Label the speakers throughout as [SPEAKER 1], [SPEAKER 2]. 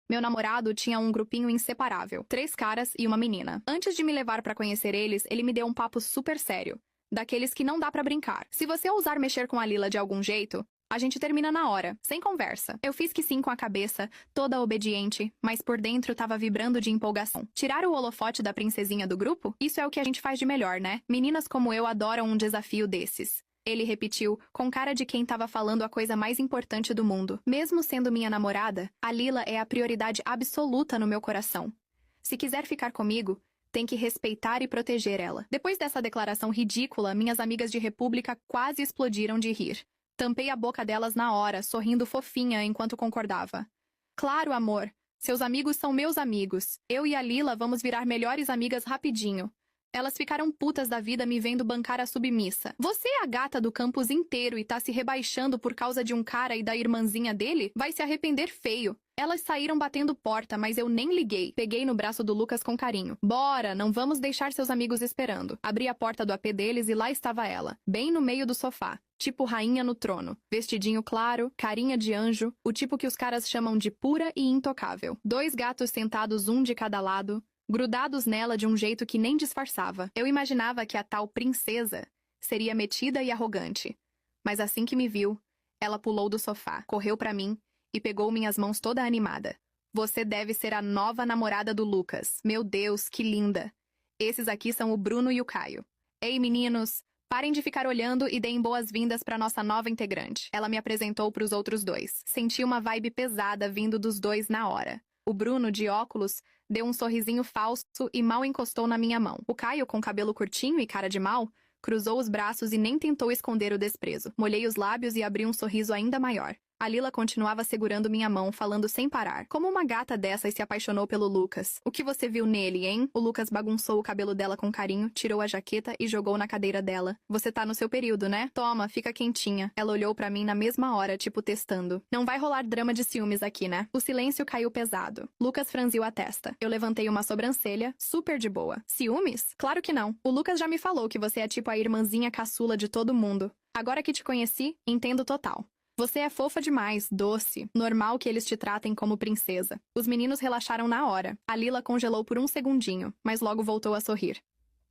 [SPEAKER 1] Meu namorado tinha um grupinho inseparável, 3 caras e uma menina. Antes de me levar pra conhecer eles, ele me deu um papo super sério. Daqueles que não dá pra brincar. Se você ousar mexer com a Lila de algum jeito, a gente termina na hora, sem conversa. Eu fiz que sim com a cabeça, toda obediente, mas por dentro tava vibrando de empolgação. Tirar o holofote da princesinha do grupo? Isso é o que a gente faz de melhor, né? Meninas como eu adoram um desafio desses. Ele repetiu, com cara de quem tava falando a coisa mais importante do mundo. Mesmo sendo minha namorada, a Lila é a prioridade absoluta no meu coração. Se quiser ficar comigo, tem que respeitar e proteger ela. Depois dessa declaração ridícula, minhas amigas de república quase explodiram de rir. Tampei a boca delas na hora, sorrindo fofinha enquanto concordava. Claro, amor. Seus amigos são meus amigos. Eu e a Lila vamos virar melhores amigas rapidinho. Elas ficaram putas da vida me vendo bancar a submissa. Você é a gata do campus inteiro e tá se rebaixando por causa de um cara e da irmãzinha dele? Vai se arrepender feio. Elas saíram batendo porta, mas eu nem liguei. Peguei no braço do Lucas com carinho. Bora, não vamos deixar seus amigos esperando. Abri a porta do AP deles e lá estava ela, bem no meio do sofá. Tipo rainha no trono. Vestidinho claro, carinha de anjo, o tipo que os caras chamam de pura e intocável. 2 gatos sentados um de cada lado, grudados nela de um jeito que nem disfarçava. Eu imaginava que a tal princesa seria metida e arrogante. Mas assim que me viu, ela pulou do sofá, correu pra mim e pegou minhas mãos toda animada. Você deve ser a nova namorada do Lucas. Meu Deus, que linda. Esses aqui são o Bruno e o Caio. Ei, meninos, parem de ficar olhando e deem boas-vindas para nossa nova integrante. Ela me apresentou para os outros 2. Senti uma vibe pesada vindo dos 2 na hora. O Bruno, de óculos, deu um sorrisinho falso e mal encostou na minha mão. O Caio, com cabelo curtinho e cara de mal, cruzou os braços e nem tentou esconder o desprezo. Molhei os lábios e abri um sorriso ainda maior. A Lila continuava segurando minha mão, falando sem parar. Como uma gata dessas se apaixonou pelo Lucas? O que você viu nele, hein? O Lucas bagunçou o cabelo dela com carinho, tirou a jaqueta e jogou na cadeira dela. Você tá no seu período, né? Toma, fica quentinha. Ela olhou pra mim na mesma hora, tipo testando. Não vai rolar drama de ciúmes aqui, né? O silêncio caiu pesado. Lucas franziu a testa. Eu levantei uma sobrancelha, super de boa. Ciúmes? Claro que não. O Lucas já me falou que você é tipo a irmãzinha caçula de todo mundo. Agora que te conheci, entendo total. Você é fofa demais, doce. Normal que eles te tratem como princesa. Os meninos relaxaram na hora. A Lila congelou por um segundinho, mas logo voltou a sorrir.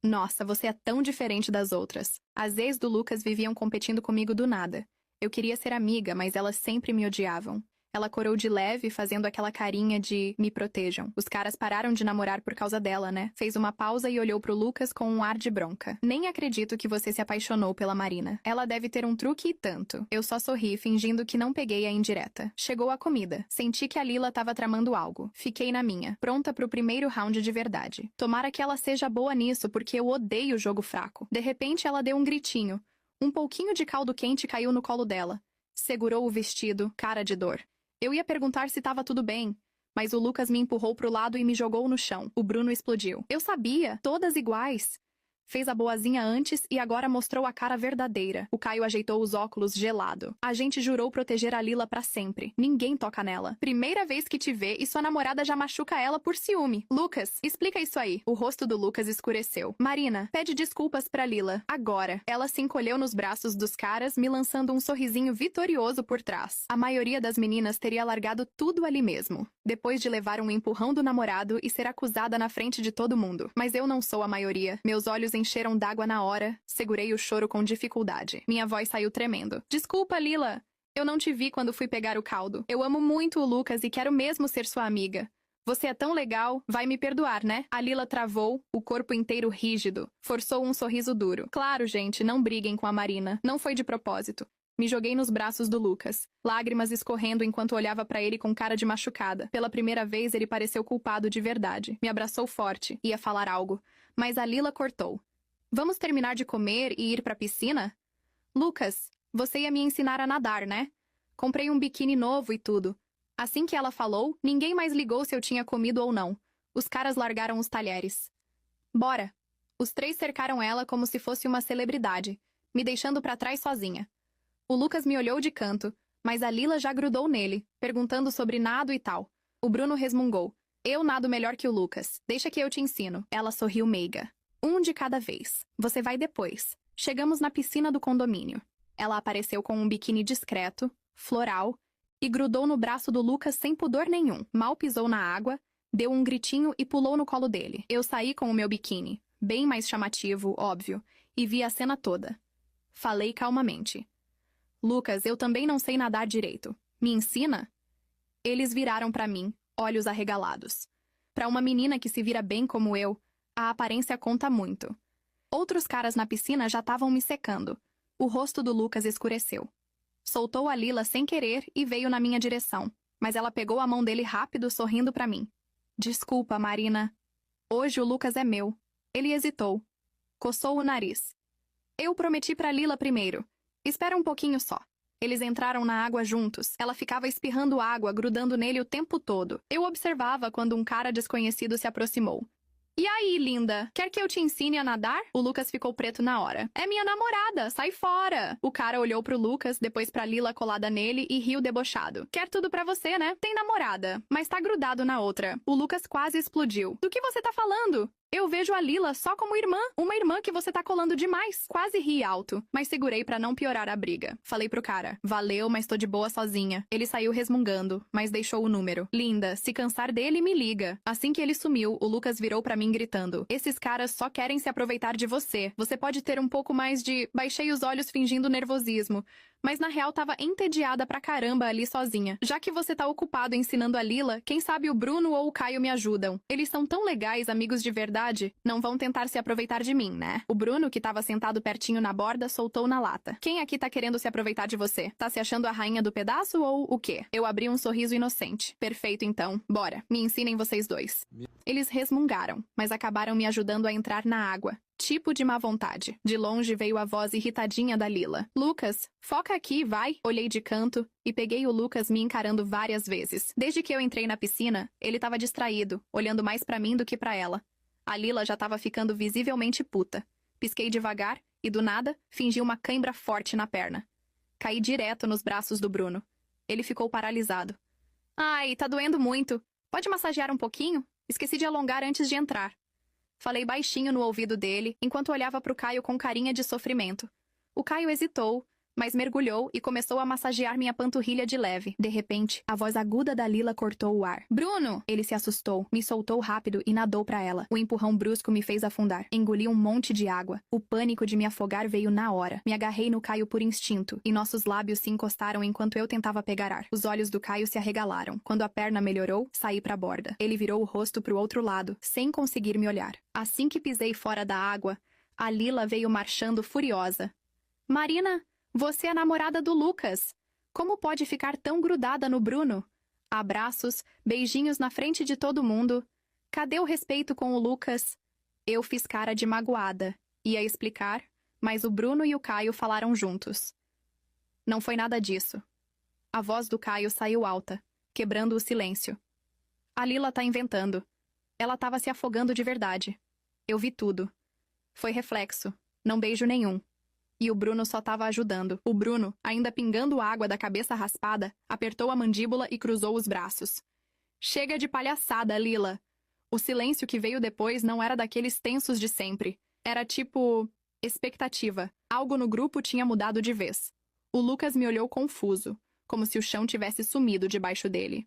[SPEAKER 1] Nossa, você é tão diferente das outras. As ex do Lucas viviam competindo comigo do nada. Eu queria ser amiga, mas elas sempre me odiavam. Ela corou de leve, fazendo aquela carinha de me protejam. Os caras pararam de namorar por causa dela, né? Fez uma pausa e olhou pro Lucas com um ar de bronca. Nem acredito que você se apaixonou pela Marina. Ela deve ter um truque e tanto. Eu só sorri, fingindo que não peguei a indireta. Chegou a comida. Senti que a Lila tava tramando algo. Fiquei na minha, pronta pro primeiro round de verdade. Tomara que ela seja boa nisso, porque eu odeio jogo fraco. De repente ela deu um gritinho. Um pouquinho de caldo quente caiu no colo dela. Segurou o vestido, cara de dor. Eu ia perguntar se tava tudo bem, mas o Lucas me empurrou pro lado e me jogou no chão. O Bruno explodiu. Eu sabia, todas iguais. Fez a boazinha antes e agora mostrou a cara verdadeira. O Caio ajeitou os óculos gelado. A gente jurou proteger a Lila pra sempre. Ninguém toca nela. Primeira vez que te vê e sua namorada já machuca ela por ciúme. Lucas, explica isso aí. O rosto do Lucas escureceu. Marina, pede desculpas pra Lila. Agora. Ela se encolheu nos braços dos caras, me lançando um sorrisinho vitorioso por trás. A maioria das meninas teria largado tudo ali mesmo, depois de levar um empurrão do namorado e ser acusada na frente de todo mundo. Mas eu não sou a maioria. Meus olhos encheram d'água na hora, segurei o choro com dificuldade. Minha voz saiu tremendo. Desculpa, Lila. Eu não te vi quando fui pegar o caldo. Eu amo muito o Lucas e quero mesmo ser sua amiga. Você é tão legal, vai me perdoar, né? A Lila travou, o corpo inteiro rígido. Forçou um sorriso duro. Claro, gente, não briguem com a Marina. Não foi de propósito. Me joguei nos braços do Lucas, lágrimas escorrendo enquanto olhava pra ele com cara de machucada. Pela primeira vez, ele pareceu culpado de verdade. Me abraçou forte, ia falar algo, mas a Lila cortou. Vamos terminar de comer e ir pra piscina? Lucas, você ia me ensinar a nadar, né? Comprei um biquíni novo e tudo. Assim que ela falou, ninguém mais ligou se eu tinha comido ou não. Os caras largaram os talheres. Bora! Os 3 cercaram ela como se fosse uma celebridade, me deixando pra trás sozinha. O Lucas me olhou de canto, mas a Lila já grudou nele, perguntando sobre nado e tal. O Bruno resmungou. Eu nado melhor que o Lucas. Deixa que eu te ensino. Ela sorriu meiga. Um de cada vez. Você vai depois. Chegamos na piscina do condomínio. Ela apareceu com um biquíni discreto, floral e grudou no braço do Lucas sem pudor nenhum. Mal pisou na água, deu um gritinho e pulou no colo dele. Eu saí com o meu biquíni, bem mais chamativo, óbvio, e vi a cena toda. Falei calmamente. Lucas, eu também não sei nadar direito. Me ensina? Eles viraram para mim, olhos arregalados. Para uma menina que se vira bem como eu, a aparência conta muito. Outros caras na piscina já estavam me secando. O rosto do Lucas escureceu. Soltou a Lila sem querer e veio na minha direção, mas ela pegou a mão dele rápido, sorrindo para mim. Desculpa, Marina. Hoje o Lucas é meu. Ele hesitou. Coçou o nariz. Eu prometi para Lila primeiro. Espera um pouquinho só. Eles entraram na água juntos. Ela ficava espirrando água, grudando nele o tempo todo. Eu observava quando um cara desconhecido se aproximou. E aí, linda? Quer que eu te ensine a nadar? O Lucas ficou preto na hora. É minha namorada, sai fora! O cara olhou pro Lucas, depois pra Lila colada nele e riu debochado. Quer tudo pra você, né? Tem namorada, mas tá grudado na outra. O Lucas quase explodiu. Do que você tá falando? Eu vejo a Lila só como irmã. Uma irmã que você tá colando demais. Quase ri alto, mas segurei pra não piorar a briga. Falei pro cara, valeu, mas tô de boa sozinha. Ele saiu resmungando, mas deixou o número. Linda, se cansar dele, me liga. Assim que ele sumiu, o Lucas virou pra mim gritando. Esses caras só querem se aproveitar de você. Você pode ter um pouco mais de... Baixei os olhos fingindo nervosismo. Mas na real tava entediada pra caramba ali sozinha. Já que você tá ocupado ensinando a Lila, quem sabe o Bruno ou o Caio me ajudam. Eles são tão legais, amigos de verdade, não vão tentar se aproveitar de mim, né? O Bruno, que tava sentado pertinho na borda, soltou na lata. Quem aqui tá querendo se aproveitar de você? Tá se achando a rainha do pedaço ou o quê? Eu abri um sorriso inocente. Perfeito, então. Bora, me ensinem vocês dois. Eles resmungaram, mas acabaram me ajudando a entrar na água. Tipo de má vontade. De longe veio a voz irritadinha da Lila. Lucas, foca aqui, vai! Olhei de canto e peguei o Lucas me encarando várias vezes. Desde que eu entrei na piscina, ele tava distraído, olhando mais pra mim do que pra ela. A Lila já tava ficando visivelmente puta. Pisquei devagar e, do nada, fingi uma cãibra forte na perna. Caí direto nos braços do Bruno. Ele ficou paralisado. Ai, tá doendo muito. Pode massagear um pouquinho? Esqueci de alongar antes de entrar. Falei baixinho no ouvido dele, enquanto olhava pro Caio com carinha de sofrimento. O Caio hesitou, mas mergulhou e começou a massagear minha panturrilha de leve. De repente, a voz aguda da Lila cortou o ar. Bruno! Ele se assustou, me soltou rápido e nadou pra ela. O empurrão brusco me fez afundar. Engoli um monte de água. O pânico de me afogar veio na hora. Me agarrei no Caio por instinto, e nossos lábios se encostaram enquanto eu tentava pegar ar. Os olhos do Caio se arregalaram. Quando a perna melhorou, saí pra borda. Ele virou o rosto pro outro lado, sem conseguir me olhar. Assim que pisei fora da água, a Lila veio marchando furiosa. Marina, você é a namorada do Lucas. Como pode ficar tão grudada no Bruno? Abraços, beijinhos na frente de todo mundo. Cadê o respeito com o Lucas? Eu fiz cara de magoada. Ia explicar, mas o Bruno e o Caio falaram juntos. Não foi nada disso. A voz do Caio saiu alta, quebrando o silêncio. A Lila tá inventando. Ela tava se afogando de verdade. Eu vi tudo. Foi reflexo, não beijo nenhum. E o Bruno só tava ajudando. O Bruno, ainda pingando água da cabeça raspada, apertou a mandíbula e cruzou os braços. Chega de palhaçada, Lila. O silêncio que veio depois não era daqueles tensos de sempre. Era tipo... expectativa. Algo no grupo tinha mudado de vez. O Lucas me olhou confuso, como se o chão tivesse sumido debaixo dele.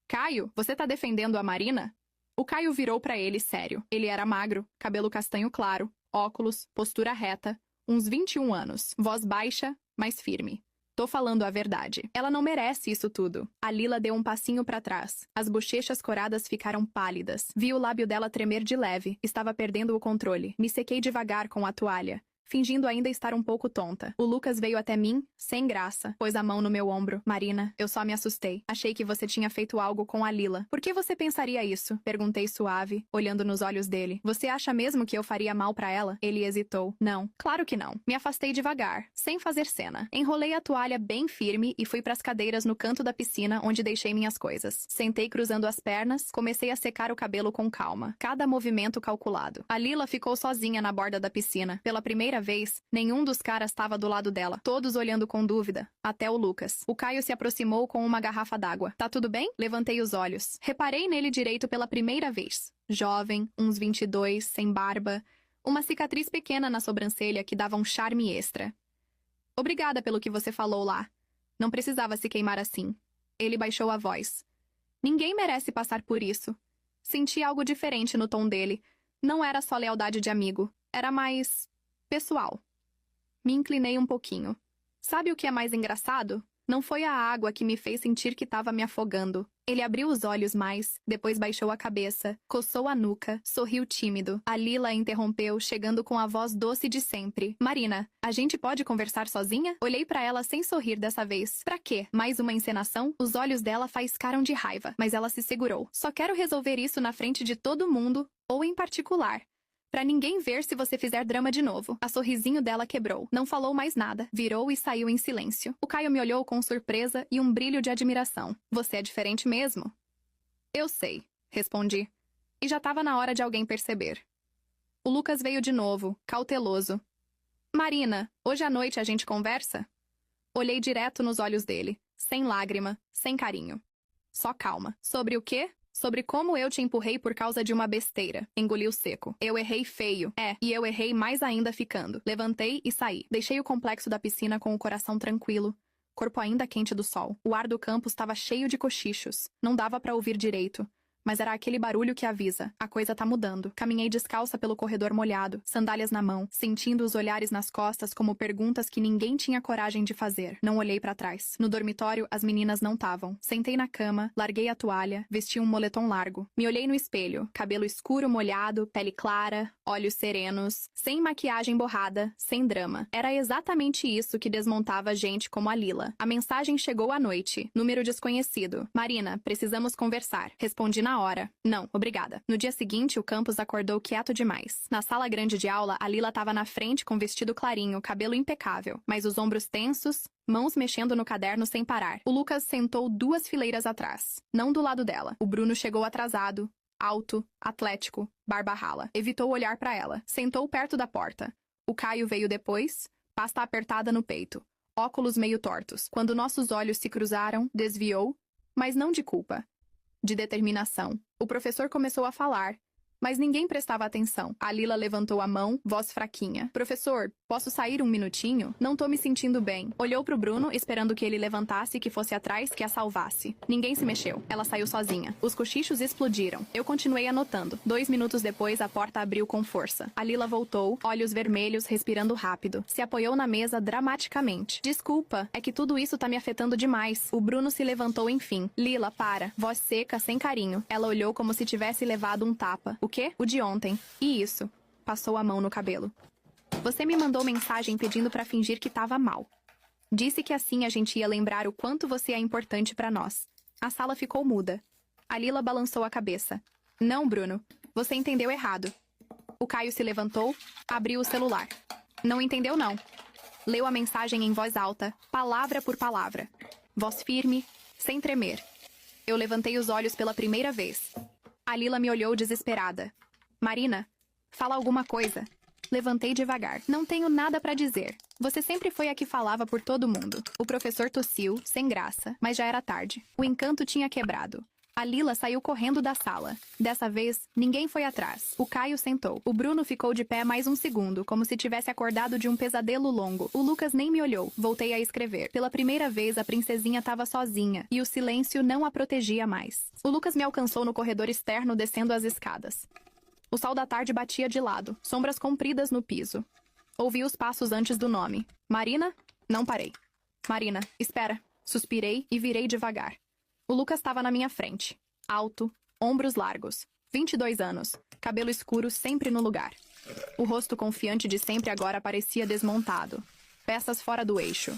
[SPEAKER 1] Caio, você tá defendendo a Marina? O Caio virou pra ele sério. Ele era magro, cabelo castanho claro, óculos, postura reta, uns 21 anos, voz baixa, mas firme. Tô falando a verdade. Ela não merece isso tudo. A Lila deu um passinho pra trás. As bochechas coradas ficaram pálidas. Vi o lábio dela tremer de leve. Estava perdendo o controle. Me sequei devagar com a toalha, fingindo ainda estar um pouco tonta. O Lucas veio até mim, sem graça, pôs a mão no meu ombro. Marina, eu só me assustei. Achei que você tinha feito algo com a Lila. Por que você pensaria isso? Perguntei suave, olhando nos olhos dele. Você acha mesmo que eu faria mal pra ela? Ele hesitou. Não, claro que não. Me afastei devagar, sem fazer cena. Enrolei a toalha bem firme e fui pras cadeiras no canto da piscina, onde deixei minhas coisas. Sentei cruzando as pernas, comecei a secar o cabelo com calma. Cada movimento calculado. A Lila ficou sozinha na borda da piscina. Pela primeira vez, nenhum dos caras estava do lado dela, todos olhando com dúvida, até o Lucas. O Caio se aproximou com uma garrafa d'água. Tá tudo bem? Levantei os olhos. Reparei nele direito pela primeira vez. Jovem, uns 22, sem barba, uma cicatriz pequena na sobrancelha que dava um charme extra. Obrigada pelo que você falou lá. Não precisava se queimar assim. Ele baixou a voz. Ninguém merece passar por isso. Senti algo diferente no tom dele. Não era só lealdade de amigo. Era mais... pessoal. Me inclinei um pouquinho. Sabe o que é mais engraçado? Não foi a água que me fez sentir que estava me afogando. Ele abriu os olhos mais, depois baixou a cabeça, coçou a nuca, sorriu tímido. A Lila a interrompeu, chegando com a voz doce de sempre. Marina, a gente pode conversar sozinha? Olhei pra ela sem sorrir dessa vez. Pra quê? Mais uma encenação? Os olhos dela faiscaram de raiva, mas ela se segurou. Só quero resolver isso na frente de todo mundo, ou em particular. Pra ninguém ver se você fizer drama de novo. A sorrisinho dela quebrou. Não falou mais nada. Virou e saiu em silêncio. O Caio me olhou com surpresa e um brilho de admiração. Você é diferente mesmo? Eu sei, respondi. E já tava na hora de alguém perceber. O Lucas veio de novo, cauteloso. Marina, hoje à noite a gente conversa? Olhei direto nos olhos dele. Sem lágrima, sem carinho. Só calma. Sobre o quê? Sobre como eu te empurrei por causa de uma besteira. Engoliu seco. Eu errei feio. E eu errei mais ainda ficando. Levantei e saí. Deixei o complexo da piscina com o coração tranquilo. Corpo ainda quente do sol. O ar do campus estava cheio de cochichos. Não dava pra ouvir direito. Mas era aquele barulho que avisa. A coisa tá mudando. Caminhei descalça pelo corredor molhado, sandálias na mão, sentindo os olhares nas costas como perguntas que ninguém tinha coragem de fazer. Não olhei pra trás. No dormitório, as meninas não estavam. Sentei na cama, larguei a toalha, vesti um moletom largo. Me olhei no espelho. Cabelo escuro molhado, pele clara, olhos serenos, sem maquiagem borrada, sem drama. Era exatamente isso que desmontava gente como a Lila. A mensagem chegou à noite. Número desconhecido. Marina, precisamos conversar. Respondi na hora. Não, obrigada. No dia seguinte, o campus acordou quieto demais. Na sala grande de aula, a Lila estava na frente com vestido clarinho, cabelo impecável, mas os ombros tensos, mãos mexendo no caderno sem parar. O Lucas sentou 2 fileiras atrás, não do lado dela. O Bruno chegou atrasado, alto, atlético, barba rala. Evitou olhar para ela. Sentou perto da porta. O Caio veio depois, pasta apertada no peito, óculos meio tortos. Quando nossos olhos se cruzaram, desviou, mas não de culpa. De determinação. O professor começou a falar, mas ninguém prestava atenção. A Lila levantou a mão, voz fraquinha. Professor, posso sair um minutinho? Não tô me sentindo bem. Olhou pro Bruno, esperando que ele levantasse e que fosse atrás, que a salvasse. Ninguém se mexeu. Ela saiu sozinha. Os cochichos explodiram. Eu continuei anotando. 2 minutos depois, a porta abriu com força. A Lila voltou, olhos vermelhos, respirando rápido. Se apoiou na mesa dramaticamente. Desculpa, é que tudo isso tá me afetando demais. O Bruno se levantou enfim. Lila, para. Voz seca, sem carinho. Ela olhou como se tivesse levado um tapa. O quê? O de ontem. E isso? Passou a mão no cabelo. Você me mandou mensagem pedindo pra fingir que tava mal. Disse que assim a gente ia lembrar o quanto você é importante pra nós. A sala ficou muda. A Lila balançou a cabeça. Não, Bruno. Você entendeu errado. O Caio se levantou, abriu o celular. Não entendeu, não. Leu a mensagem em voz alta, palavra por palavra. Voz firme, sem tremer. Eu levantei os olhos pela primeira vez. A Lila me olhou desesperada. Marina, fala alguma coisa. Levantei devagar. Não tenho nada pra dizer. Você sempre foi a que falava por todo mundo. O professor tossiu, sem graça, mas já era tarde. O encanto tinha quebrado. A Lila saiu correndo da sala. Dessa vez, ninguém foi atrás. O Caio sentou. O Bruno ficou de pé mais um segundo, como se tivesse acordado de um pesadelo longo. O Lucas nem me olhou. Voltei a escrever. Pela primeira vez, a princesinha estava sozinha, e o silêncio não a protegia mais. O Lucas me alcançou no corredor externo, descendo as escadas. O sol da tarde batia de lado, sombras compridas no piso. Ouvi os passos antes do nome. Marina? Não parei. Marina, espera. Suspirei e virei devagar. O Lucas estava na minha frente. Alto, ombros largos, 22 anos, cabelo escuro sempre no lugar. O rosto confiante de sempre agora parecia desmontado. Peças fora do eixo.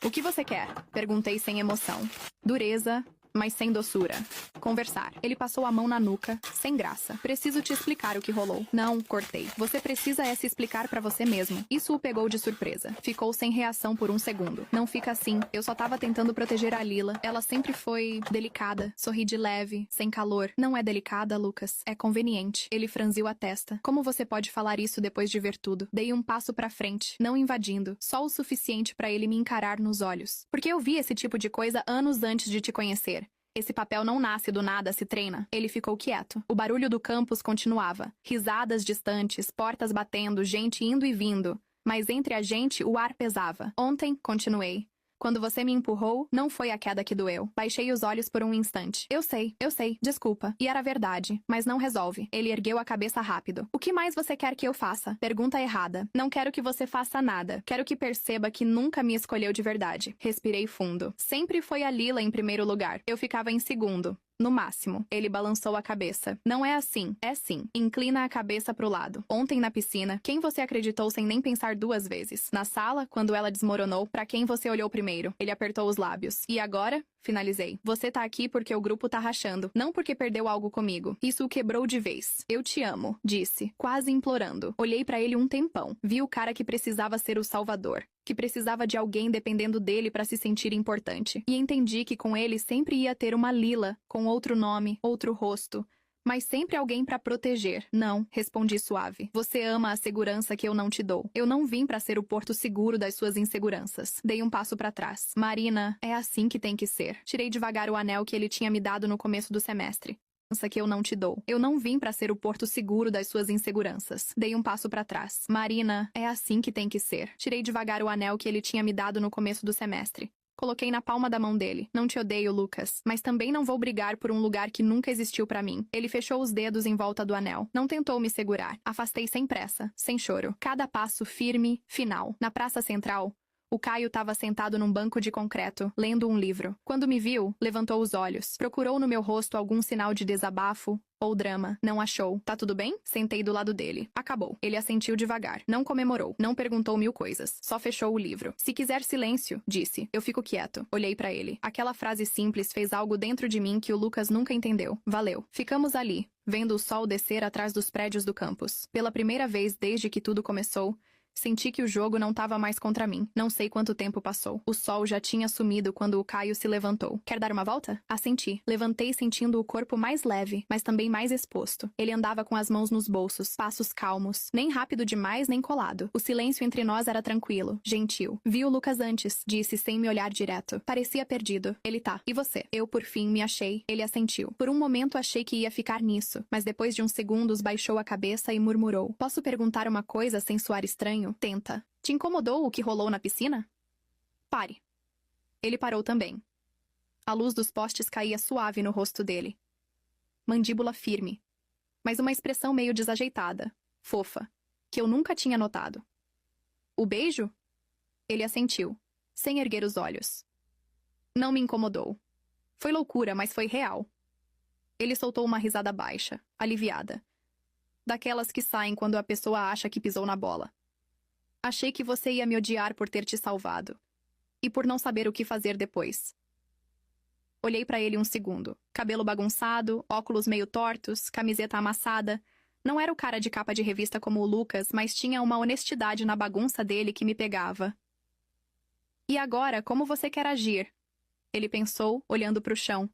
[SPEAKER 1] O que você quer? Perguntei sem emoção. Dureza, mas sem doçura. Conversar. Ele passou a mão na nuca, sem graça. Preciso te explicar o que rolou. Não, cortei. Você precisa se explicar pra você mesmo. Isso o pegou de surpresa. Ficou sem reação por um segundo. Não fica assim. Eu só tava tentando proteger a Lila. Ela sempre foi delicada. Sorri de leve, sem calor. Não é delicada, Lucas. É conveniente. Ele franziu a testa. Como você pode falar isso depois de ver tudo? Dei um passo pra frente, não invadindo. Só o suficiente pra ele me encarar nos olhos. Porque eu vi esse tipo de coisa anos antes de te conhecer. Esse papel não nasce do nada, se treina. Ele ficou quieto. O barulho do campus continuava. Risadas distantes, portas batendo, gente indo e vindo. Mas entre a gente, o ar pesava. Ontem, continuei. Quando você me empurrou, não foi a queda que doeu. Baixei os olhos por um instante. Eu sei, desculpa. E era verdade, mas não resolve. Ele ergueu a cabeça rápido. O que mais você quer que eu faça? Pergunta errada. Não quero que você faça nada. Quero que perceba que nunca me escolheu de verdade. Respirei fundo. Sempre foi a Lila em primeiro lugar. Eu ficava em segundo. No máximo. Ele balançou a cabeça. Não é assim. É sim. Inclina a cabeça pro lado. Ontem na piscina, quem você acreditou sem nem pensar duas vezes? Na sala, quando ela desmoronou, pra quem você olhou primeiro? Ele apertou os lábios. E agora? Finalizei. Você tá aqui porque o grupo tá rachando, não porque perdeu algo comigo. Isso o quebrou de vez. Eu te amo, disse, quase implorando. Olhei pra ele um tempão. Vi o cara que precisava ser o salvador, que precisava de alguém dependendo dele pra se sentir importante. E entendi que com ele sempre ia ter uma Lila, com outro nome, outro rosto, mas sempre alguém pra proteger. Não, respondi suave. Você ama a segurança que eu não te dou. Eu não vim pra ser o porto seguro das suas inseguranças. Dei um passo pra trás. Marina, é assim que tem que ser. Tirei devagar o anel que ele tinha me dado no começo do semestre. Que eu não te dou. Eu não vim pra ser o porto seguro das suas inseguranças. Dei um passo pra trás. Marina, é assim que tem que ser. Tirei devagar o anel que ele tinha me dado no começo do semestre. Coloquei na palma da mão dele. Não te odeio, Lucas, mas também não vou brigar por um lugar que nunca existiu pra mim. Ele fechou os dedos em volta do anel. Não tentou me segurar. Afastei sem pressa, sem choro. Cada passo firme, final. Na praça central, o Caio estava sentado num banco de concreto, lendo um livro. Quando me viu, levantou os olhos. Procurou no meu rosto algum sinal de desabafo ou drama. Não achou. Tá tudo bem? Sentei do lado dele. Acabou. Ele assentiu devagar. Não comemorou. Não perguntou mil coisas. Só fechou o livro. Se quiser silêncio, disse. Eu fico quieto. Olhei pra ele. Aquela frase simples fez algo dentro de mim que o Lucas nunca entendeu. Valeu. Ficamos ali, vendo o sol descer atrás dos prédios do campus. Pela primeira vez desde que tudo começou, senti que o jogo não estava mais contra mim. Não sei quanto tempo passou. O sol já tinha sumido quando o Caio se levantou. Quer dar uma volta? Assenti. Levantei sentindo o corpo mais leve, mas também mais exposto. Ele andava com as mãos nos bolsos, passos calmos. Nem rápido demais, nem colado. O silêncio entre nós era tranquilo, gentil. Vi o Lucas antes, disse sem me olhar direto. Parecia perdido. Ele tá. E você? Eu, por fim, me achei. Ele assentiu. Por um momento achei que ia ficar nisso, mas depois de uns segundos baixou a cabeça e murmurou. Posso perguntar uma coisa sem soar estranho? Tenta. Te incomodou o que rolou na piscina? Pare. Ele parou também. A luz dos postes caía suave no rosto dele. Mandíbula firme, mas uma expressão meio desajeitada, fofa, que eu nunca tinha notado. O beijo? Ele assentiu, sem erguer os olhos. Não me incomodou. Foi loucura, mas foi real. Ele soltou uma risada baixa, aliviada. Daquelas que saem quando a pessoa acha que pisou na bola. Achei que você ia me odiar por ter te salvado. E por não saber o que fazer depois. Olhei pra ele um segundo. Cabelo bagunçado, óculos meio tortos, camiseta amassada. Não era o cara de capa de revista como o Lucas, mas tinha uma honestidade na bagunça dele que me pegava. E agora, como você quer agir? Ele pensou, olhando pro chão.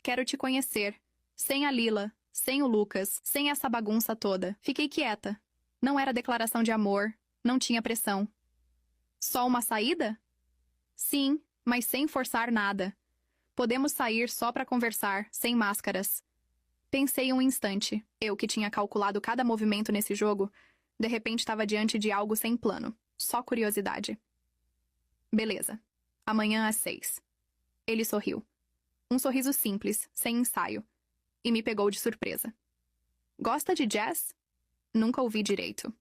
[SPEAKER 1] Quero te conhecer. Sem a Lila, sem o Lucas, sem essa bagunça toda. Fiquei quieta. Não era declaração de amor. Não tinha pressão. Só uma saída? Sim, mas sem forçar nada. Podemos sair só pra conversar, sem máscaras. Pensei um instante. Eu, que tinha calculado cada movimento nesse jogo, de repente estava diante de algo sem plano. Só curiosidade. Beleza. Amanhã às 6. Ele sorriu. Um sorriso simples, sem ensaio. E me pegou de surpresa. Gosta de jazz? Nunca ouvi direito.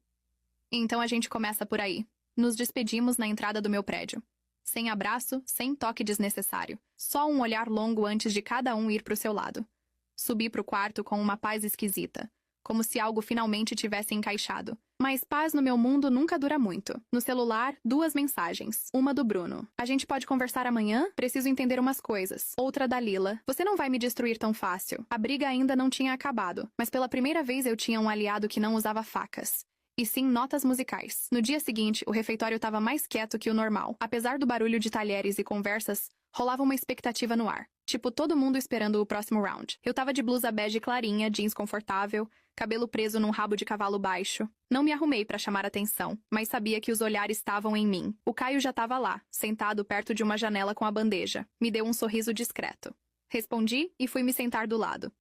[SPEAKER 1] Então a gente começa por aí. Nos despedimos na entrada do meu prédio. Sem abraço, sem toque desnecessário. Só um olhar longo antes de cada um ir pro seu lado. Subi pro quarto com uma paz esquisita. Como se algo finalmente tivesse encaixado. Mas paz no meu mundo nunca dura muito. No celular, 2 mensagens. Uma do Bruno. A gente pode conversar amanhã? Preciso entender umas coisas. Outra da Lila. Você não vai me destruir tão fácil. A briga ainda não tinha acabado. Mas pela primeira vez eu tinha um aliado que não usava facas. E sim notas musicais. No dia seguinte, o refeitório estava mais quieto que o normal. Apesar do barulho de talheres e conversas, rolava uma expectativa no ar. Tipo, todo mundo esperando o próximo round. Eu tava de blusa bege clarinha, jeans confortável, cabelo preso num rabo de cavalo baixo. Não me arrumei pra chamar atenção, mas sabia que os olhares estavam em mim. O Caio já tava lá, sentado perto de uma janela com a bandeja. Me deu um sorriso discreto. Respondi e fui me sentar do lado.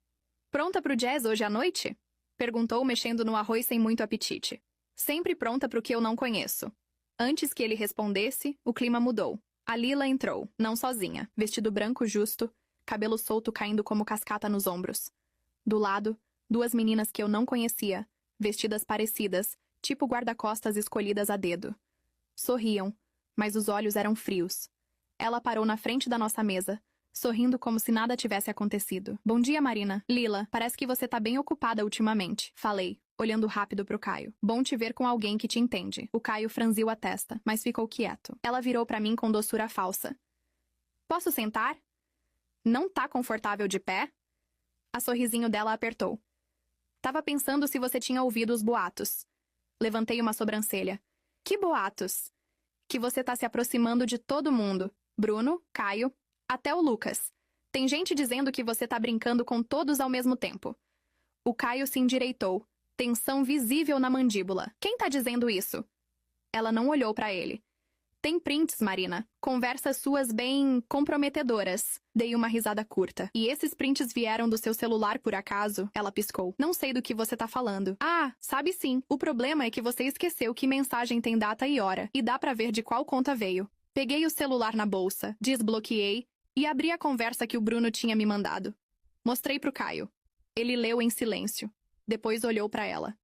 [SPEAKER 1] Pronta pro jazz hoje à noite? Perguntou, mexendo no arroz sem muito apetite. Sempre pronta pro que eu não conheço. Antes que ele respondesse, o clima mudou. A Lila entrou, não sozinha, vestido branco justo, cabelo solto caindo como cascata nos ombros. Do lado, duas meninas que eu não conhecia, vestidas parecidas, tipo guarda-costas escolhidas a dedo. Sorriam, mas os olhos eram frios. Ela parou na frente da nossa mesa, sorrindo como se nada tivesse acontecido. Bom dia, Marina. Lila, parece que você tá bem ocupada ultimamente. Falei, olhando rápido pro Caio. Bom te ver com alguém que te entende. O Caio franziu a testa, mas ficou quieto. Ela virou pra mim com doçura falsa. Posso sentar? Não tá confortável de pé? A sorrisinho dela apertou. Tava pensando se você tinha ouvido os boatos. Levantei uma sobrancelha. Que boatos? Que você tá se aproximando de todo mundo. Bruno, Caio, até o Lucas. Tem gente dizendo que você tá brincando com todos ao mesmo tempo. O Caio se endireitou, tensão visível na mandíbula. Quem tá dizendo isso? Ela não olhou pra ele. Tem prints, Marina. Conversas suas bem comprometedoras. Dei uma risada curta. E esses prints vieram do seu celular, por acaso? Ela piscou. Não sei do que você tá falando. Ah, sabe sim. O problema é que você esqueceu que mensagem tem data e hora. E dá pra ver de qual conta veio. Peguei o celular na bolsa, desbloqueei e abri a conversa que o Bruno tinha me mandado. Mostrei pro Caio. Ele leu em silêncio. Depois olhou pra ela.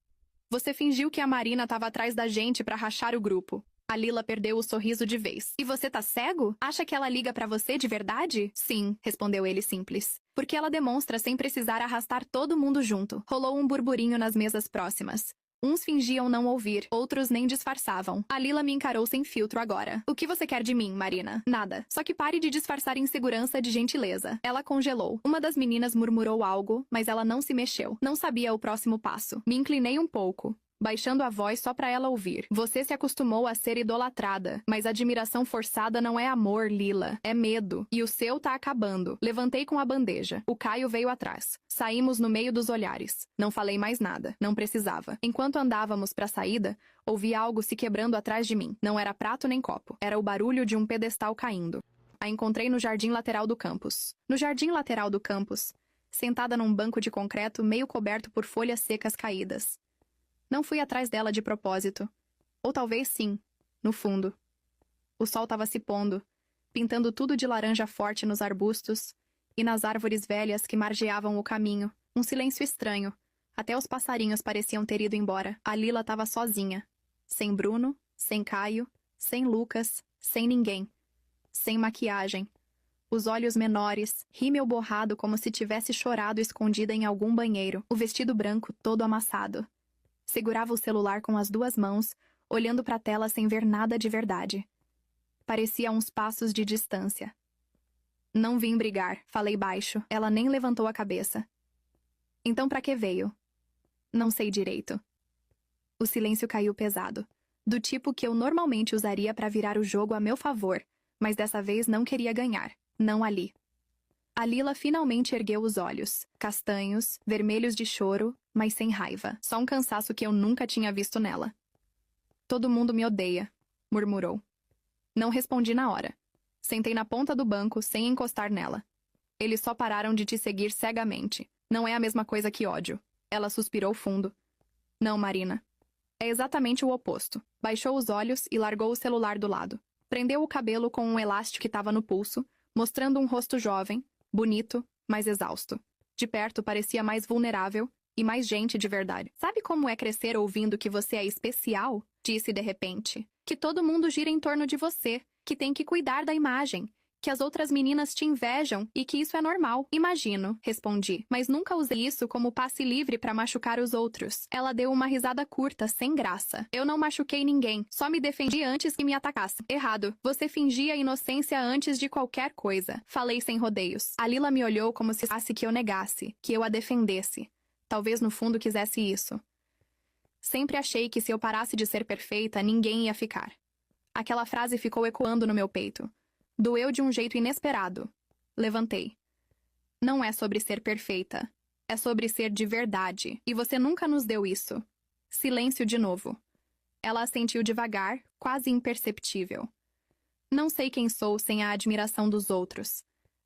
[SPEAKER 1] Você fingiu que a Marina tava atrás da gente pra rachar o grupo. A Lila perdeu o sorriso de vez. E você tá cego? Acha que ela liga pra você de verdade? Sim, respondeu ele simples. Porque ela demonstra sem precisar arrastar todo mundo junto. Rolou um burburinho nas mesas próximas. Uns fingiam não ouvir, outros nem disfarçavam. A Lila me encarou sem filtro agora. O que você quer de mim, Marina? Nada. Só que pare de disfarçar insegurança de gentileza. Ela congelou. Uma das meninas murmurou algo, mas ela não se mexeu. Não sabia o próximo passo. Me inclinei um pouco, baixando a voz só pra ela ouvir. Você se acostumou a ser idolatrada, mas admiração forçada não é amor, Lila. É medo. E o seu tá acabando. Levantei com a bandeja. O Caio veio atrás. Saímos no meio dos olhares. Não falei mais nada. Não precisava. Enquanto andávamos pra saída, ouvi algo se quebrando atrás de mim. Não era prato nem copo. Era o barulho de um pedestal caindo. A encontrei no jardim lateral do campus. No jardim lateral do campus, sentada num banco de concreto meio coberto por folhas secas caídas. Não fui atrás dela de propósito. Ou talvez sim, no fundo. O sol estava se pondo, pintando tudo de laranja forte nos arbustos e nas árvores velhas que margeavam o caminho. Um silêncio estranho. Até os passarinhos pareciam ter ido embora. A Lila estava sozinha. Sem Bruno, sem Caio, sem Lucas, sem ninguém. Sem maquiagem. Os olhos menores, rímel borrado como se tivesse chorado escondida em algum banheiro. O vestido branco todo amassado. Segurava o celular com as duas mãos, olhando para a tela sem ver nada de verdade. Parecia a uns passos de distância. Não vim brigar, falei baixo. Ela nem levantou a cabeça. Então pra que veio? Não sei direito. O silêncio caiu pesado, do tipo que eu normalmente usaria para virar o jogo a meu favor, mas dessa vez não queria ganhar, não ali. A Lila finalmente ergueu os olhos, castanhos, vermelhos de choro, mas sem raiva. Só um cansaço que eu nunca tinha visto nela. Todo mundo me odeia, murmurou. Não respondi na hora. Sentei na ponta do banco, sem encostar nela. Eles só pararam de te seguir cegamente. Não é a mesma coisa que ódio. Ela suspirou fundo. Não, Marina. É exatamente o oposto. Baixou os olhos e largou o celular do lado. Prendeu o cabelo com um elástico que estava no pulso, mostrando um rosto jovem, bonito, mas exausto. De perto parecia mais vulnerável e mais gente de verdade. Sabe como é crescer ouvindo que você é especial? Disse de repente. Que todo mundo gira em torno de você, que tem que cuidar da imagem, que as outras meninas te invejam e que isso é normal. Imagino, respondi, mas nunca usei isso como passe livre para machucar os outros. Ela deu uma risada curta, sem graça. Eu não machuquei ninguém, só me defendi antes que me atacasse. Errado. Você fingia inocência antes de qualquer coisa. Falei sem rodeios. A Lila me olhou como se achasse que eu negasse, que eu a defendesse. Talvez no fundo quisesse isso. Sempre achei que se eu parasse de ser perfeita, ninguém ia ficar. Aquela frase ficou ecoando no meu peito. Doeu de um jeito inesperado. Levantei. Não é sobre ser perfeita. É sobre ser de verdade. E você nunca nos deu isso. Silêncio de novo. Ela assentiu devagar, quase imperceptível. Não sei quem sou sem a admiração dos outros.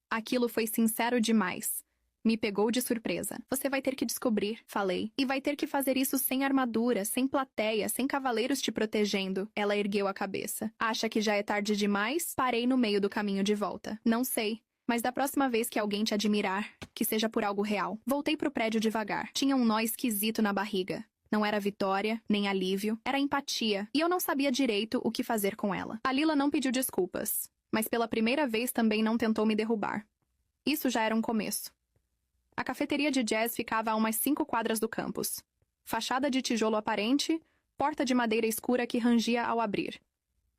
[SPEAKER 1] Aquilo foi sincero demais. Me pegou de surpresa. Você vai ter que descobrir, falei. E vai ter que fazer isso sem armadura, sem plateia, sem cavaleiros te protegendo. Ela ergueu a cabeça. Acha que já é tarde demais? Parei no meio do caminho de volta. Não sei. Mas da próxima vez que alguém te admirar, que seja por algo real. Voltei pro prédio devagar. Tinha um nó esquisito na barriga. Não era vitória, nem alívio. Era empatia. E eu não sabia direito o que fazer com ela. A Lila não pediu desculpas. Mas pela primeira vez também não tentou me derrubar. Isso já era um começo. A cafeteria de jazz ficava a umas 5 quadras do campus. Fachada de tijolo aparente, porta de madeira escura que rangia ao abrir.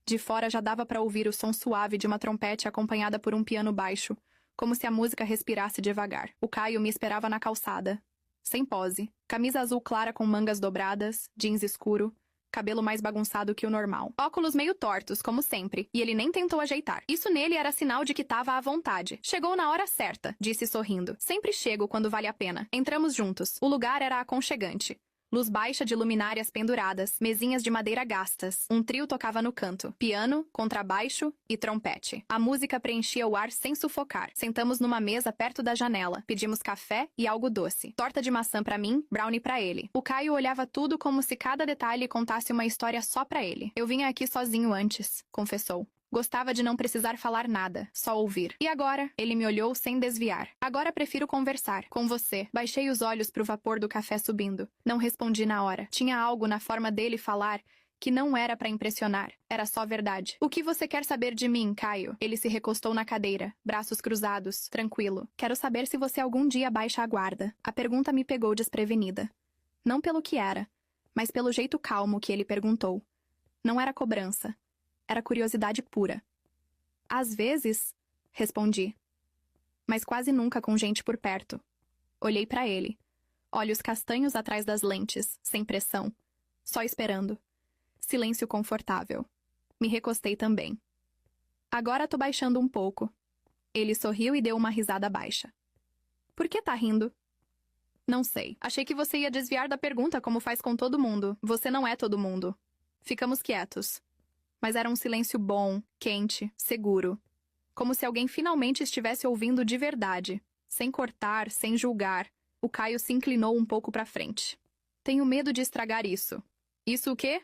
[SPEAKER 1] De fora já dava para ouvir o som suave de uma trompete acompanhada por um piano baixo, como se a música respirasse devagar. O Caio me esperava na calçada. Sem pose. Camisa azul clara com mangas dobradas, jeans escuro, cabelo mais bagunçado que o normal. Óculos meio tortos, como sempre, e ele nem tentou ajeitar. Isso nele era sinal de que tava à vontade. Chegou na hora certa, disse sorrindo. Sempre chego quando vale a pena. Entramos juntos. O lugar era aconchegante. Luz baixa de luminárias penduradas, mesinhas de madeira gastas. Um trio tocava no canto. Piano, contrabaixo e trompete. A música preenchia o ar sem sufocar. Sentamos numa mesa perto da janela. Pedimos café e algo doce. Torta de maçã pra mim, brownie pra ele. O Caio olhava tudo como se cada detalhe contasse uma história só pra ele. Eu vinha aqui sozinho antes, confessou. Gostava de não precisar falar nada, só ouvir. E agora? Ele me olhou sem desviar. Agora prefiro conversar. Com você. Baixei os olhos pro vapor do café subindo. Não respondi na hora. Tinha algo na forma dele falar que não era pra impressionar. Era só verdade. O que você quer saber de mim, Caio? Ele se recostou na cadeira, braços cruzados, tranquilo. Quero saber se você algum dia baixa a guarda. A pergunta me pegou desprevenida. Não pelo que era, mas pelo jeito calmo que ele perguntou. Não era cobrança. Era curiosidade pura. Às vezes, respondi. Mas quase nunca com gente por perto. Olhei pra ele. Olhos castanhos atrás das lentes, sem pressão. Só esperando. Silêncio confortável. Me recostei também. Agora tô baixando um pouco. Ele sorriu e deu uma risada baixa. Por que tá rindo? Não sei. Achei que você ia desviar da pergunta como faz com todo mundo. Você não é todo mundo. Ficamos quietos. Mas era um silêncio bom, quente, seguro. Como se alguém finalmente estivesse ouvindo de verdade. Sem cortar, sem julgar. O Caio se inclinou um pouco pra frente. Tenho medo de estragar isso. Isso o quê?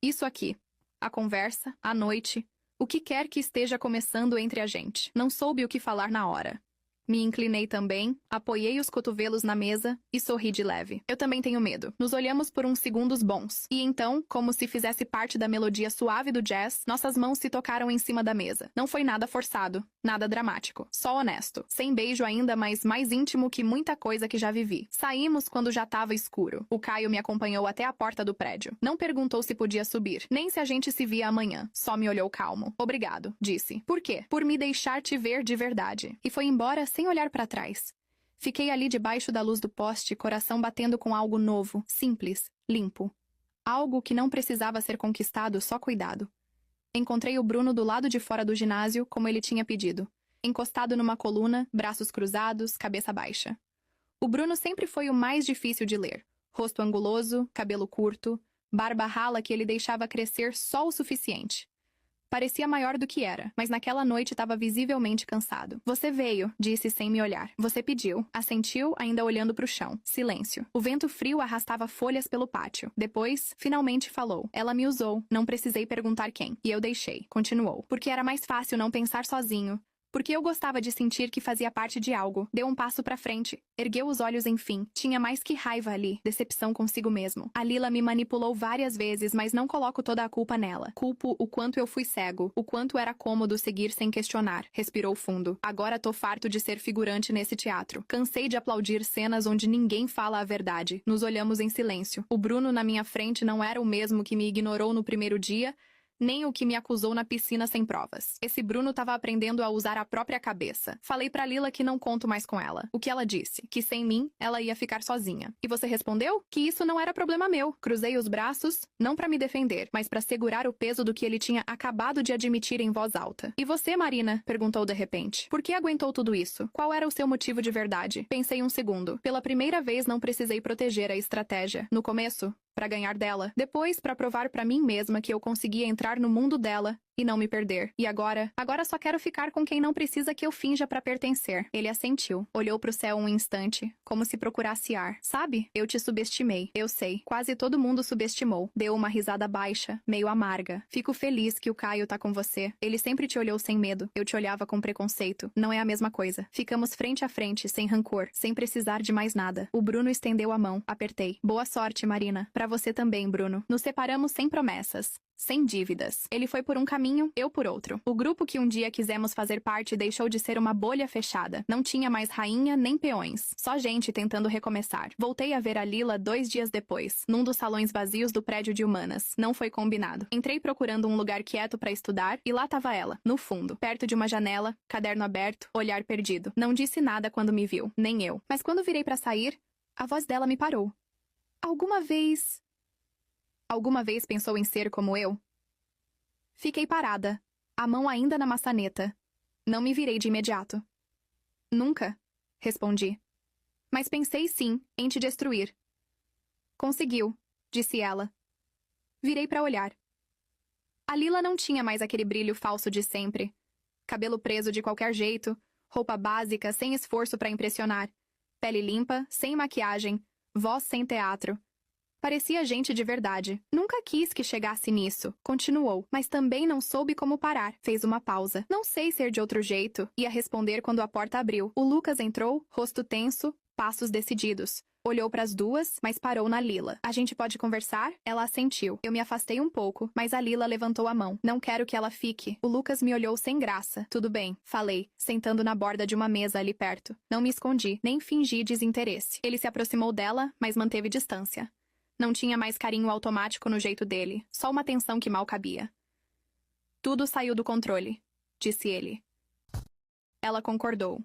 [SPEAKER 1] Isso aqui. A conversa, a noite. O que quer que esteja começando entre a gente. Não soube o que falar na hora. Me inclinei também, apoiei os cotovelos na mesa e sorri de leve. Eu também tenho medo. Nos olhamos por uns segundos bons. E então, como se fizesse parte da melodia suave do jazz, nossas mãos se tocaram em cima da mesa. Não foi nada forçado, nada dramático. Só honesto. Sem beijo ainda, mas mais íntimo que muita coisa que já vivi. Saímos quando já tava escuro. O Caio me acompanhou até a porta do prédio. Não perguntou se podia subir, nem se a gente se via amanhã. Só me olhou calmo. Obrigado, disse. Por quê? Por me deixar te ver de verdade. E foi embora sem olhar para trás. Fiquei ali debaixo da luz do poste, coração batendo com algo novo, simples, limpo. Algo que não precisava ser conquistado, só cuidado. Encontrei o Bruno do lado de fora do ginásio, como ele tinha pedido. Encostado numa coluna, braços cruzados, cabeça baixa. O Bruno sempre foi o mais difícil de ler. Rosto anguloso, cabelo curto, barba rala que ele deixava crescer só o suficiente. Parecia maior do que era, mas naquela noite estava visivelmente cansado. Você veio, disse sem me olhar. Você pediu. Assentiu, ainda olhando para o chão. Silêncio. O vento frio arrastava folhas pelo pátio. Depois, finalmente falou. Ela me usou. Não precisei perguntar quem. E eu deixei. Continuou. Porque era mais fácil não pensar sozinho. Porque eu gostava de sentir que fazia parte de algo. Deu um passo pra frente. Ergueu os olhos enfim. Tinha mais que raiva ali. Decepção consigo mesmo. A Lila me manipulou várias vezes, mas não coloco toda a culpa nela. Culpo o quanto eu fui cego. O quanto era cômodo seguir sem questionar. Respirou fundo. Agora tô farto de ser figurante nesse teatro. Cansei de aplaudir cenas onde ninguém fala a verdade. Nos olhamos em silêncio. O Bruno na minha frente não era o mesmo que me ignorou no primeiro dia, nem o que me acusou na piscina sem provas. Esse Bruno estava aprendendo a usar a própria cabeça. Falei pra Lila que não conto mais com ela. O que ela disse? Que sem mim, ela ia ficar sozinha. E você respondeu? Que isso não era problema meu. Cruzei os braços, não pra me defender, mas pra segurar o peso do que ele tinha acabado de admitir em voz alta. E você, Marina? Perguntou de repente. Por que aguentou tudo isso? Qual era o seu motivo de verdade? Pensei um segundo. Pela primeira vez não precisei proteger a estratégia. No começo, para ganhar dela. Depois, para provar para mim mesma que eu conseguia entrar no mundo dela e não me perder. E agora? Agora só quero ficar com quem não precisa que eu finja pra pertencer. Ele assentiu. Olhou pro céu um instante, como se procurasse ar. Sabe? Eu te subestimei. Eu sei. Quase todo mundo subestimou. Deu uma risada baixa, meio amarga. Fico feliz que o Caio tá com você. Ele sempre te olhou sem medo. Eu te olhava com preconceito. Não é a mesma coisa. Ficamos frente a frente, sem rancor, sem precisar de mais nada. O Bruno estendeu a mão. Apertei. Boa sorte, Marina. Pra você também, Bruno. Nos separamos sem promessas. Sem dívidas. Ele foi por um caminho, eu por outro. O grupo que um dia quisemos fazer parte deixou de ser uma bolha fechada. Não tinha mais rainha nem peões. Só gente tentando recomeçar. Voltei a ver a Lila 2 dias depois, num dos salões vazios do prédio de humanas. Não foi combinado. Entrei procurando um lugar quieto pra estudar e lá tava ela, no fundo, perto de uma janela, caderno aberto, olhar perdido. Não disse nada quando me viu, nem eu. Mas quando virei pra sair, a voz dela me parou. Alguma vez pensou em ser como eu? Fiquei parada, a mão ainda na maçaneta. Não me virei de imediato. Nunca, respondi. Mas pensei sim, em te destruir. Conseguiu, disse ela. Virei para olhar. A Lila não tinha mais aquele brilho falso de sempre. Cabelo preso de qualquer jeito, roupa básica, sem esforço para impressionar. Pele limpa, sem maquiagem, voz sem teatro. Parecia gente de verdade. Nunca quis que chegasse nisso. Continuou, mas também não soube como parar. Fez uma pausa. Não sei ser de outro jeito. Ia responder quando a porta abriu. O Lucas entrou, rosto tenso, passos decididos. Olhou para as duas, mas parou na Lila. A gente pode conversar? Ela assentiu. Eu me afastei um pouco, mas a Lila levantou a mão. Não quero que ela fique. O Lucas me olhou sem graça. Tudo bem, falei, sentando na borda de uma mesa ali perto. Não me escondi, nem fingi desinteresse. Ele se aproximou dela, mas manteve distância. Não tinha mais carinho automático no jeito dele, só uma tensão que mal cabia. Tudo saiu do controle, disse ele. Ela concordou.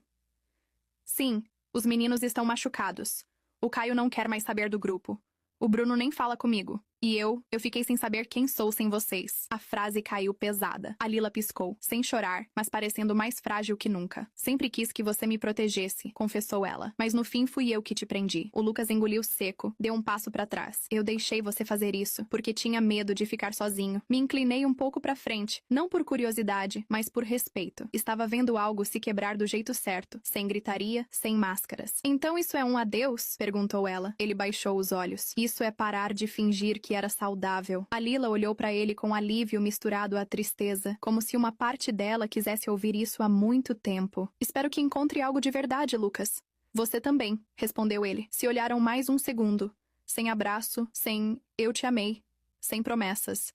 [SPEAKER 1] Sim, os meninos estão machucados. O Caio não quer mais saber do grupo. O Bruno nem fala comigo. E eu fiquei sem saber quem sou sem vocês. A frase caiu pesada. A Lila piscou, sem chorar, mas parecendo mais frágil que nunca. Sempre quis que você me protegesse, confessou ela. Mas no fim fui eu que te prendi. O Lucas engoliu seco, deu um passo pra trás. Eu deixei você fazer isso, porque tinha medo de ficar sozinho. Me inclinei um pouco pra frente, não por curiosidade, mas por respeito. Estava vendo algo se quebrar do jeito certo, sem gritaria, sem máscaras. Então isso é um adeus? Perguntou ela. Ele baixou os olhos. Isso é parar de fingir que era saudável. A Lila olhou para ele com alívio misturado à tristeza, como se uma parte dela quisesse ouvir isso há muito tempo. Espero que encontre algo de verdade, Lucas. Você também, respondeu ele. Se olharam mais um segundo. Sem abraço, sem eu te amei, sem promessas.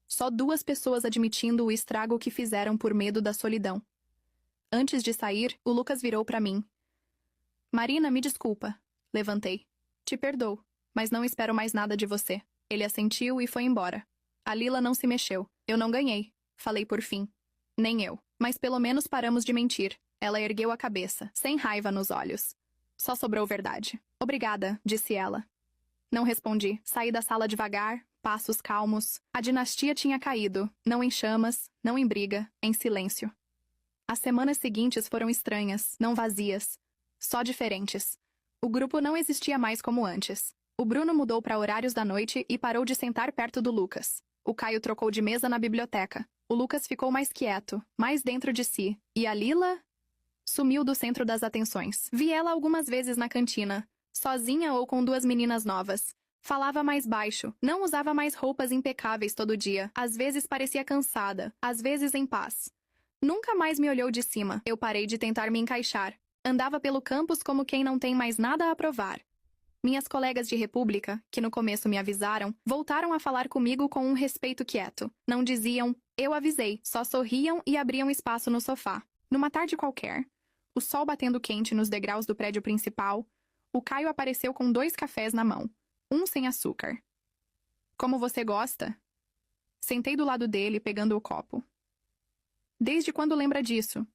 [SPEAKER 1] Só duas pessoas admitindo o estrago que fizeram por medo da solidão. Antes de sair, o Lucas virou para mim. Marina, me desculpa. Levantei. Te perdoo, mas não espero mais nada de você. Ele assentiu e foi embora. A Lila não se mexeu. Eu não ganhei. Falei por fim. Nem eu. Mas pelo menos paramos de mentir. Ela ergueu a cabeça, sem raiva nos olhos. Só sobrou verdade. Obrigada, disse ela. Não respondi. Saí da sala devagar, passos calmos. A dinastia tinha caído. Não em chamas, não em briga, em silêncio. As semanas seguintes foram estranhas, não vazias. Só diferentes. O grupo não existia mais como antes. O Bruno mudou para horários da noite e parou de sentar perto do Lucas. O Caio trocou de mesa na biblioteca. O Lucas ficou mais quieto, mais dentro de si. E a Lila? Sumiu do centro das atenções. Vi ela algumas vezes na cantina, sozinha ou com duas meninas novas. Falava mais baixo, não usava mais roupas impecáveis todo dia. Às vezes parecia cansada, às vezes em paz. Nunca mais me olhou de cima. Eu parei de tentar me encaixar. Andava pelo campus como quem não tem mais nada a provar. Minhas colegas de república, que no começo me avisaram, voltaram a falar comigo com um respeito quieto. Não diziam, eu avisei, só sorriam e abriam espaço no sofá. Numa tarde qualquer, o sol batendo quente nos degraus do prédio principal, o Caio apareceu com 2 cafés na mão, um sem açúcar. Como você gosta? Sentei do lado dele, pegando o copo. Desde quando lembra disso?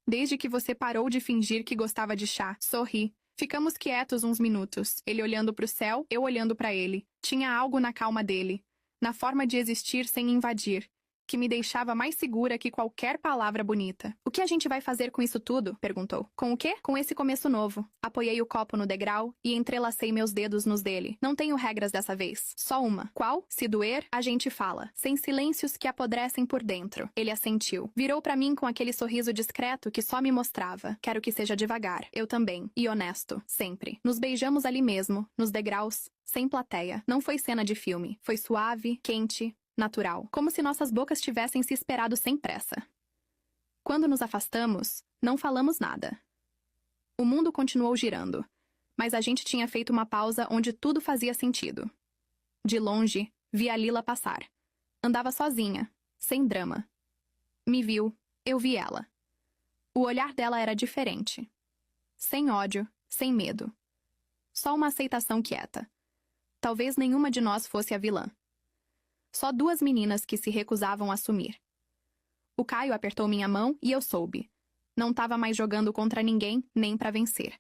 [SPEAKER 1] Desde que você parou de fingir que gostava de chá. Sorri. Ficamos quietos uns minutos, ele olhando para o céu, eu olhando para ele. Tinha algo na calma dele, na forma de existir sem invadir. que me deixava mais segura que qualquer palavra bonita. O que a gente vai fazer com isso tudo? Perguntou. Com o quê? Com esse começo novo. Apoiei o copo no degrau e entrelacei meus dedos nos dele. Não tenho regras dessa vez. Só uma. Qual? Se doer, a gente fala. Sem silêncios que apodrecem por dentro. Ele assentiu. Virou pra mim com aquele sorriso discreto que só me mostrava. Quero que seja devagar. Eu também. E honesto. Sempre. Nos beijamos ali mesmo, nos degraus, sem plateia. Não foi cena de filme. Foi suave, quente, natural. Como se nossas bocas tivessem se esperado sem pressa. Quando nos afastamos, não falamos nada. O mundo continuou girando, mas a gente tinha feito uma pausa onde tudo fazia sentido. De longe, vi a Lila passar. Andava sozinha, sem drama. Me viu, eu vi ela. O olhar dela era diferente. Sem ódio, sem medo. Só uma aceitação quieta. Talvez nenhuma de nós fosse a vilã. Só duas meninas que se recusavam a sumir. O Caio apertou minha mão e eu soube. Não estava mais jogando contra ninguém, nem pra vencer.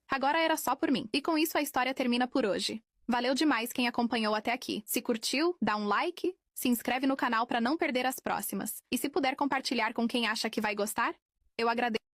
[SPEAKER 1] Agora era só por mim. E com isso a história termina por hoje. Valeu demais quem acompanhou até aqui. Se curtiu, dá um like, se inscreve no canal para não perder as próximas. E se puder compartilhar com quem acha que vai gostar, eu agradeço.